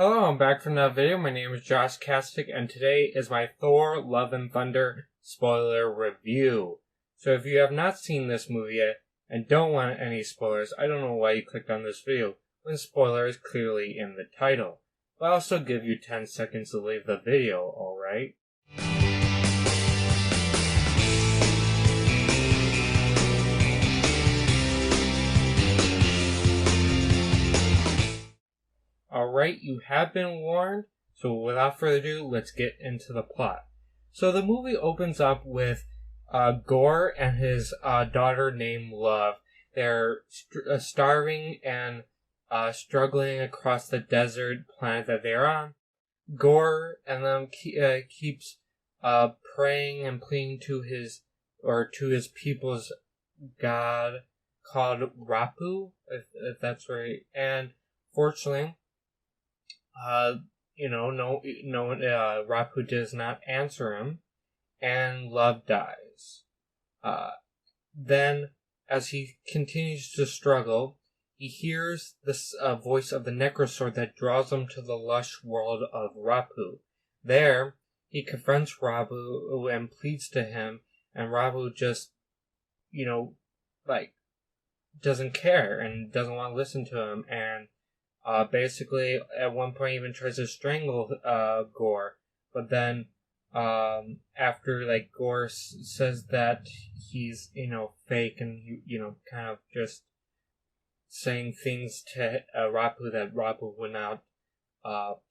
Hello, I'm back from another video. My name is Josh Kastic, and today is my Thor Love and Thunder spoiler review. So if you have not seen this movie yet, and don't want any spoilers, I don't know why you clicked on this video, when spoiler is clearly in the title. But I'll also give you 10 seconds to leave the video, alright? Alright, you have been warned, so without further ado, let's get into the plot. So the movie opens up with Gore and his daughter named Love. They're starving and struggling across the desert planet that they're on. Gore and them keeps praying and pleading to his people's god called Rapu, if that's right. And fortunately, Rapu does not answer him, and Love dies. Then, as he continues to struggle, he hears this voice of the Necrosword that draws him to the lush world of Rapu. There, he confronts Rapu and pleads to him, and Rapu just, doesn't care and doesn't want to listen to him, and basically, at one point, even tries to strangle Gore. But then, after, Gore says that he's, fake and, kind of just saying things to Rapu that Rapu would not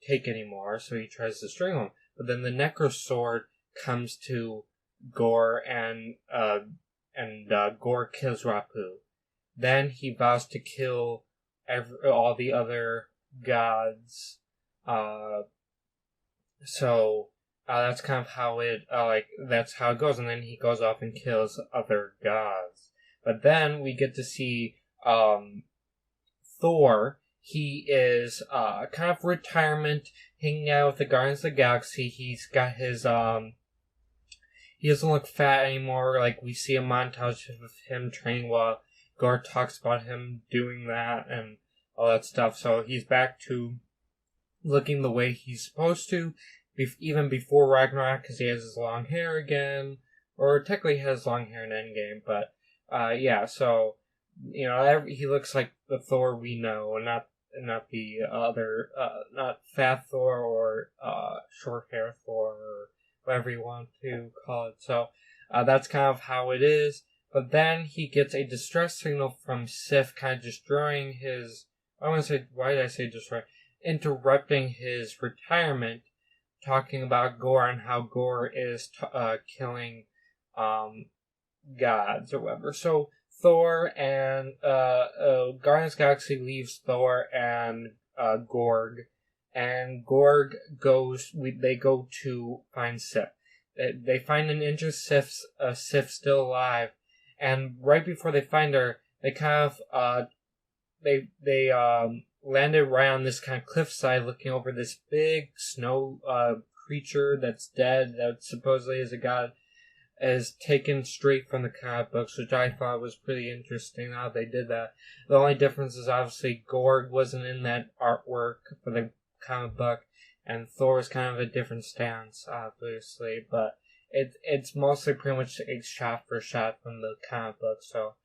take anymore, so he tries to strangle him. But then the Necrosword comes to Gore, and Gore kills Rapu. Then he vows to kill all the other gods. So that's kind of how that's how it goes. And then he goes off and kills other gods. But then we get to see Thor. He is kind of retirement, hanging out with the Guardians of the Galaxy. He's got his he doesn't look fat anymore. We see a montage of him training while Gore talks about him doing that and all that stuff. So he's back to looking the way he's supposed to, even before Ragnarok, because he has his long hair again. Or technically he has long hair in Endgame, but so, he looks like the Thor we know, and not the other, not fat Thor or short hair Thor, or whatever you want to call it. So that's kind of how it is. But then he gets a distress signal from Sif, kind of destroying his... why did I say destroy? Interrupting his retirement, talking about Gore and how Gore is killing gods or whatever. So Thor and Guardians of the Galaxy leaves Thor and Gorg, and Gorg they go to find Sif. They find an injured Sif still alive. And right before they find her, they kind of, they landed right on this kind of cliffside looking over this big snow, creature that's dead, that supposedly is a god, is taken straight from the comic books, which I thought was pretty interesting how they did that. The only difference is obviously Gorg wasn't in that artwork for the comic book, and Thor is kind of a different stance, obviously, but it's mostly pretty much shot for shot from the comic book, so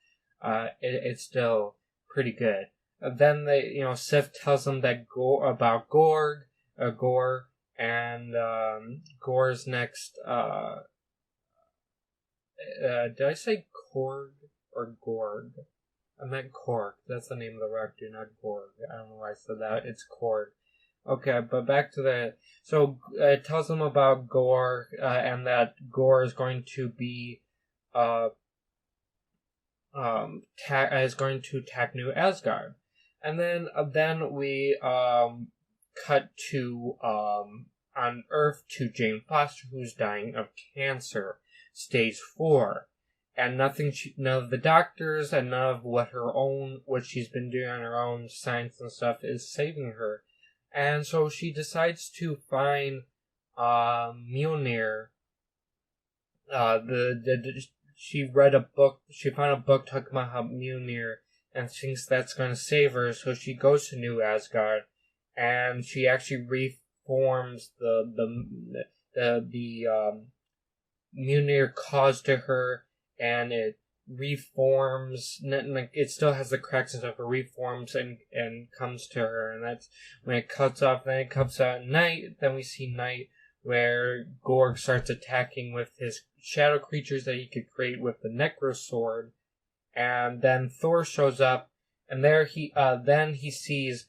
it's still pretty good. Then Sif tells them that about Gore, and Gore's next. Did I say Korg or Gorg? I meant Korg. That's the name of the reactor, not Gorg. I don't know why I said that. It's Korg. Okay, but back to that. So it tells them about Gore, and that Gore is going to be is going to attack New Asgard, and then we cut to on Earth to Jane Foster, who's dying of cancer, stage 4, and none of the doctors and none of what she's been doing on her own science and stuff is saving her. And so she decides to find Mjolnir. She read a book. She found a book talking about how Mjolnir, and thinks that's going to save her. So she goes to New Asgard and she actually reforms the Mjolnir caused to her, and it reforms. It still has the cracks and stuff, but reforms and comes to her, and that's when it cuts off. Then it comes out at night. Then we see night, where Gorg starts attacking with his shadow creatures that he could create with the Necro Sword, and then Thor shows up, and there he sees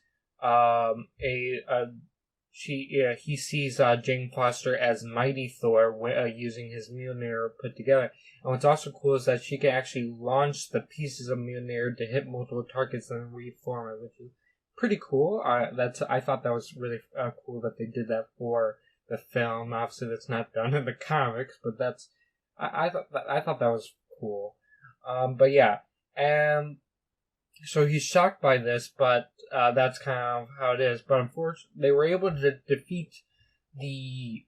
he sees Jane Foster as Mighty Thor using his Mjolnir put together. And what's also cool is that she can actually launch the pieces of Mjolnir to hit multiple targets and reform it, which is pretty cool. I thought that was really cool that they did that for the film. Obviously, that's not done in the comics, but I thought that was cool. But yeah, and so he's shocked by this, but that's kind of how it is. But unfortunately, they were able to defeat the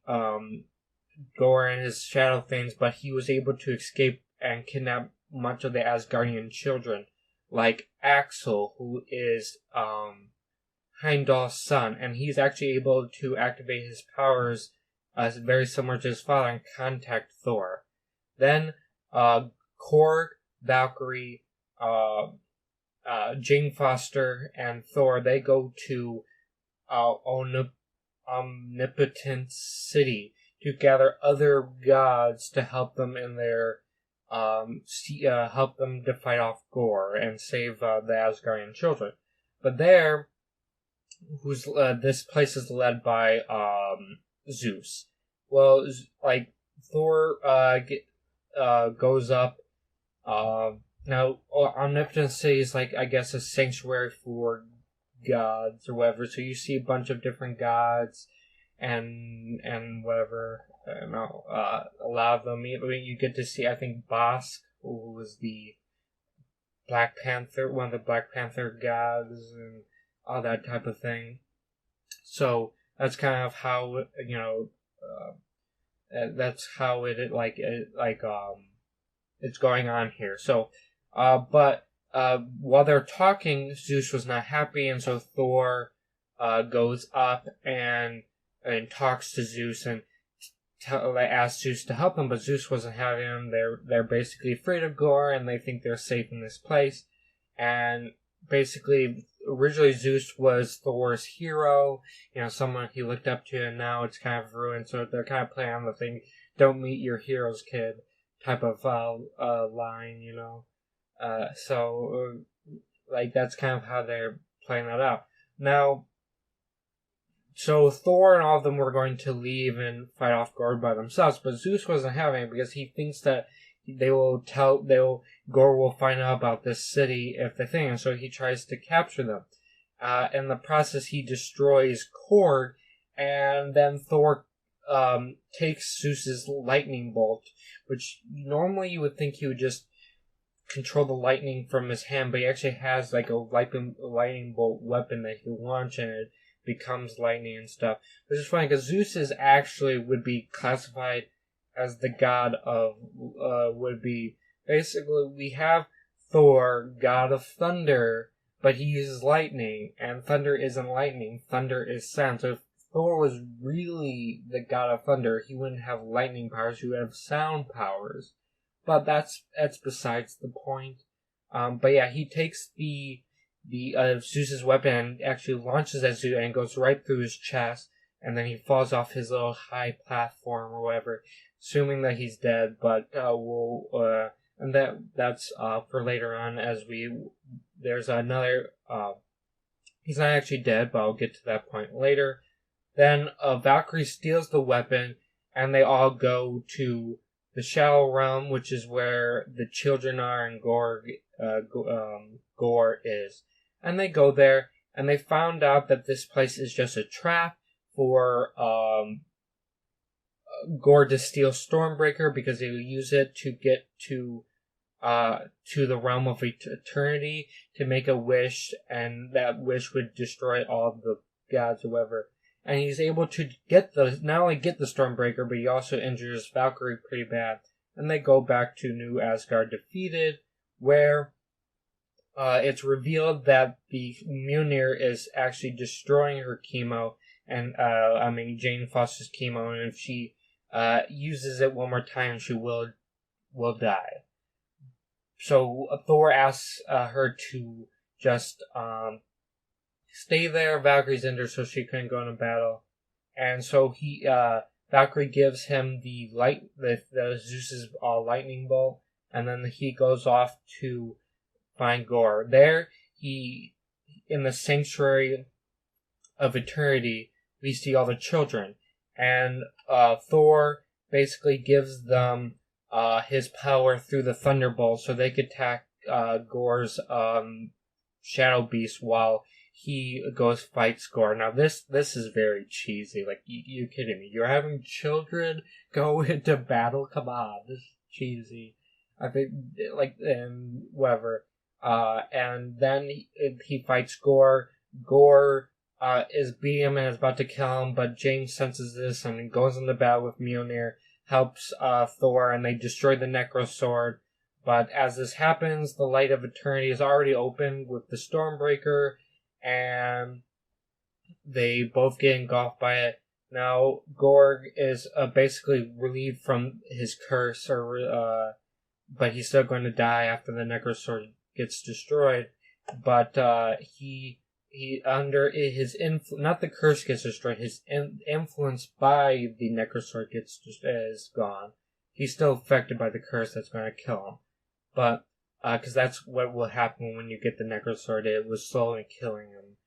Gorr and his shadow things, but he was able to escape and kidnap much of the Asgardian children, like Axel, who is Heimdall's son, and he's actually able to activate his powers very similar to his father and contact Thor. Then Korg, Valkyrie, Jane Foster, and Thor, they go to Omnipotency City to gather other gods to help them in their help them to fight off Gorr and save the Asgardian children. But there, this place is led by Zeus. Well, like Thor goes up. Now, Omnipotency is like, I guess, a sanctuary for gods or whatever. So you see a bunch of different gods and whatever. I don't know. A lot of them. You get to see, I think, Bosk, who was the Black Panther, one of the Black Panther gods, and all that type of thing. So that's kind of how that's how it's going on here. So. But while they're talking, Zeus was not happy, and so Thor goes up and talks to Zeus and asks Zeus to help him, but Zeus wasn't having him. They're basically afraid of Gorr, and they think they're safe in this place. And basically, originally Zeus was Thor's hero, someone he looked up to, and now it's kind of ruined. So they're kind of playing on the thing, "Don't meet your heroes, kid," type of line, So that's kind of how they're playing that out. Now, so Thor and all of them were going to leave and fight off Gorr by themselves, but Zeus wasn't having it because he thinks that Gorr will find out about this city if they think, and so he tries to capture them. In the process, he destroys Korg, and then Thor takes Zeus's lightning bolt, which normally you would think he would just control the lightning from his hand, but he actually has like a lightning bolt weapon that he launches, and it becomes lightning and stuff. Which is funny because Zeus would be classified as the god of basically we have Thor, god of thunder, but he uses lightning, and thunder isn't lightning. Thunder is sound. So if Thor was really the god of thunder, he wouldn't have lightning powers. He would have sound powers. But that's besides the point. But yeah, he takes the Zeus's weapon and actually launches at Zeus, and it goes right through his chest, and then he falls off his little high platform or whatever, assuming that he's dead. But and that's for later on, as there's another. He's not actually dead, but I'll get to that point later. Then Valkyrie steals the weapon, and they all go to the Shadow Realm, which is where the children are and Gorr is. And they go there, and they found out that this place is just a trap for Gorr to steal Stormbreaker, because they will use it to get to the realm of eternity to make a wish, and that wish would destroy all of the gods or whatever. And he's able to not only get the Stormbreaker, but he also injures Valkyrie pretty bad. And they go back to New Asgard defeated, where it's revealed that the Mjolnir is actually destroying her chemo, and Jane Foster's chemo, and if she uses it one more time, she will die. So Thor asks her to just stay there. Valkyrie's injured, so she couldn't go into battle, and so Valkyrie gives him the Zeus's lightning bolt, and then he goes off to find Gore. There, in the sanctuary of eternity, we see all the children, and Thor basically gives them his power through the thunderbolt, so they could attack Gore's shadow beast while he fights Gore. Now this is very cheesy. Like, you kidding me? You're having children go into battle? Come on, this is cheesy. I think, and whatever. And then he fights Gore. Gore is beating him and is about to kill him, but James senses this and goes into battle with Mjolnir, helps Thor, and they destroy the Necro Sword. But as this happens, the Light of Eternity is already open with the Stormbreaker, and they both get engulfed by it. Now, Gorg is basically relieved from his curse, but he's still going to die after the Necro Sword gets destroyed. But he under his not the curse gets destroyed, his influence by the Necro Sword is gone. He's still affected by the curse that's going to kill him. But because that's what will happen when you get the Necro Sword. It was slowly killing him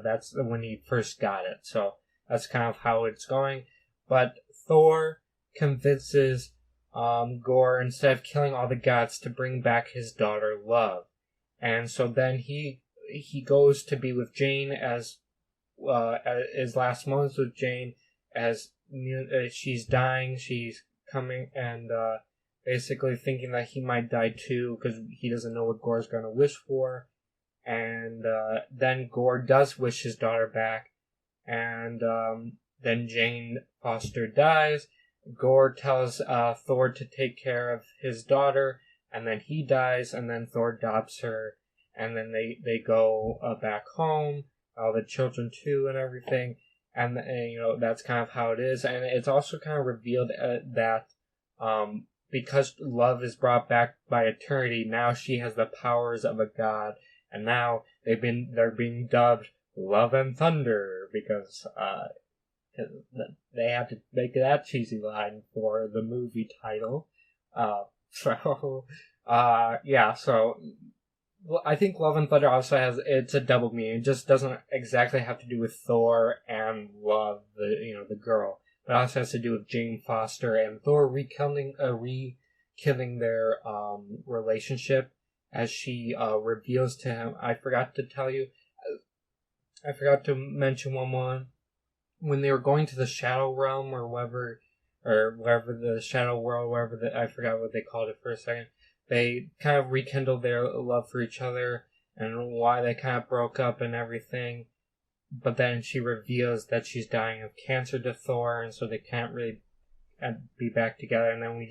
that's when he first got it. So that's kind of how it's going. But Thor convinces Gore, instead of killing all the gods, to bring back his daughter Love, and so then he goes to be with Jane as his last moments with Jane as she's dying. She's coming and basically thinking that he might die too because he doesn't know what Gore's going to wish for. And then Gore does wish his daughter back, and then Jane Foster dies. Gore tells Thor to take care of his daughter, and then he dies, and then Thor adopts her, and then they go back home, all the children too and everything, and that's kind of how it is. And it's also kind of revealed that because Love is brought back by eternity, now she has the powers of a god, and now they're being dubbed Love and Thunder because they have to make that cheesy line for the movie title. So I think Love and Thunder also it's a double meaning. It just doesn't exactly have to do with Thor and Love, the girl, but it also has to do with Jane Foster and Thor rekindling their relationship as she reveals to him. I forgot to mention one more. When they were going to the Shadow Realm or wherever the Shadow World, I forgot what they called it for a second, they kind of rekindled their love for each other and why they kind of broke up and everything. But then she reveals that she's dying of cancer to Thor, and so they can't really be back together. And then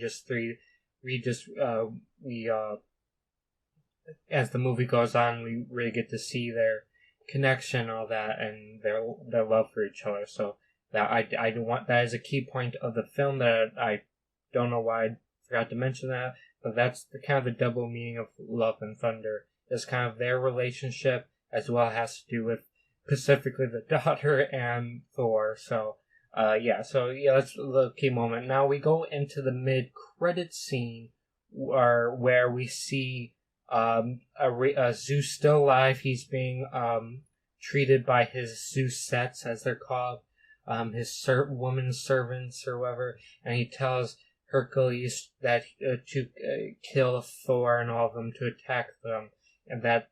as the movie goes on, we really get to see their connection, all that, and their love for each other. So that is a key point of the film that I don't know why I forgot to mention that, but that's the kind of the double meaning of Love and Thunder. Is kind of their relationship as well has to do with specifically the daughter and Thor. So that's the key moment. Now we go into the mid-credit scene where we see Zeus still alive. He's being treated by his Zeus sets, as they're called, his woman servants or whatever, and he tells Hercules that to kill Thor and all of them, to attack them, and that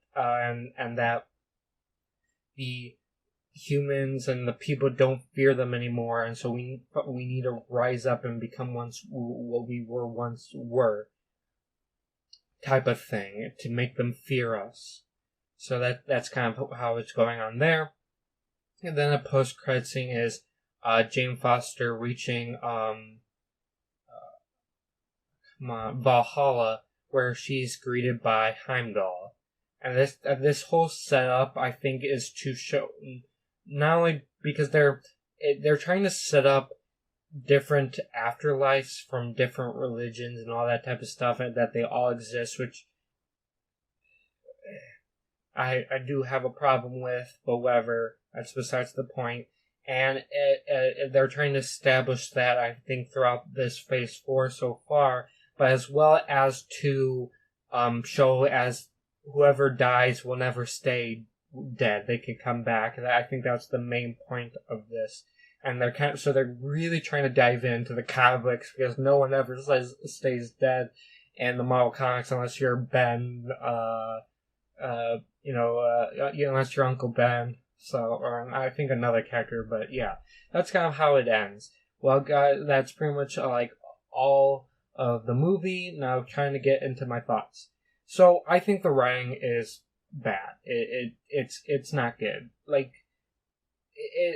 the humans and the people don't fear them anymore, and so we need to rise up and become what we once were, type of thing, to make them fear us. So that's kind of how it's going on there. And then a post-credit scene is Jane Foster reaching Valhalla, where she's greeted by Heimdall. And this whole setup, I think, is to show, not only because they're trying to set up different afterlives from different religions and all that type of stuff, and that they all exist, which I do have a problem with, but whatever, that's besides the point. And they're trying to establish that, I think, throughout this Phase 4 so far, but as well as to show as whoever dies will never stay dead. They can come back. And I think that's the main point of this. And they're really trying to dive into the comic books, because no one ever stays dead in the Marvel comics unless you're Ben, unless you're Uncle Ben. So, or I think another character, but yeah, that's kind of how it ends. Well, guys, that's pretty much like all of the movie. Now, trying to get into my thoughts. So, I think the writing is bad. It's not good. Like,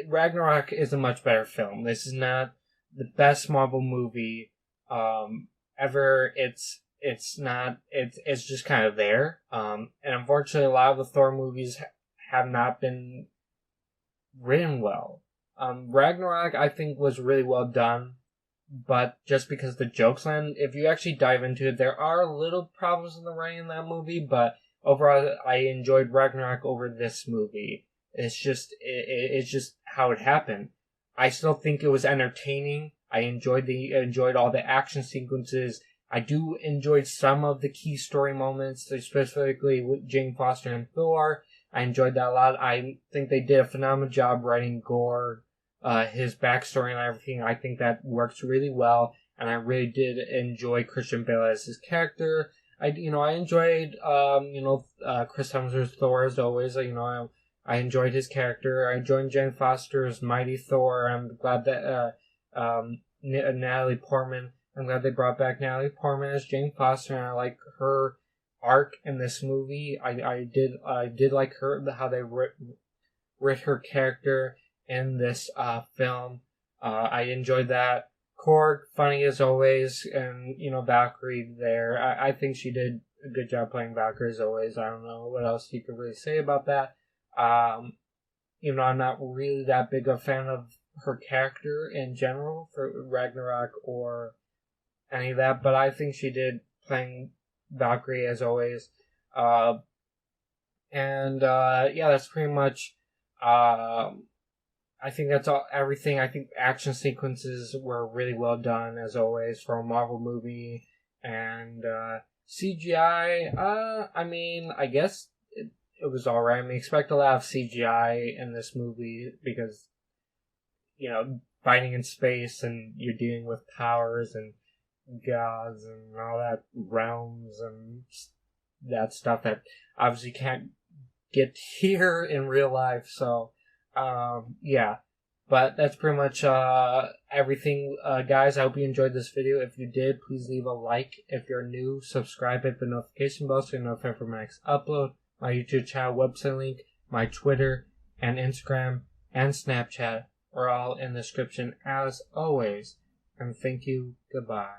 Ragnarok is a much better film. This is not the best Marvel movie ever. It's just kind of there. And unfortunately, a lot of the Thor movies have not been written well. Ragnarok, I think, was really well done, but just because the jokes land, if you actually dive into it, there are little problems in the writing in that movie, but overall, I enjoyed Ragnarok over this movie. It's just how it happened. I still think it was entertaining. I enjoyed all the action sequences. I do enjoy some of the key story moments, specifically with Jane Foster and Thor. I enjoyed that a lot. I think they did a phenomenal job writing Gorg, his backstory and everything. I think that works really well, and I really did enjoy Christian Bale as his character. I enjoyed Chris Hemsworth's Thor as always. I enjoyed his character. I enjoyed Jane Foster's Mighty Thor. I'm glad that Natalie Portman. I'm glad they brought back Natalie Portman as Jane Foster, and I like her arc in this movie. I did like how they writ her character in this film. I enjoyed that. Korg, funny as always, and Valkyrie there. I think she did a good job playing Valkyrie as always. I don't know what else you could really say about that. I'm not really that big a fan of her character in general for Ragnarok or any of that, but I think she did playing Valkyrie as always. That's pretty much I think that's everything. I think action sequences were really well done as always for a Marvel movie, and CGI, I guess it was alright. I mean, expect a lot of CGI in this movie because fighting in space and you're dealing with powers and gods and all that, realms and that stuff that obviously can't get here in real life. So, but that's pretty much everything, guys. I hope you enjoyed this video. If you did, please leave a like. If you're new, subscribe, hit the notification bell so you're notified for my next upload. My YouTube channel, website link, my Twitter and Instagram and Snapchat are all in the description as always. And thank you. Goodbye.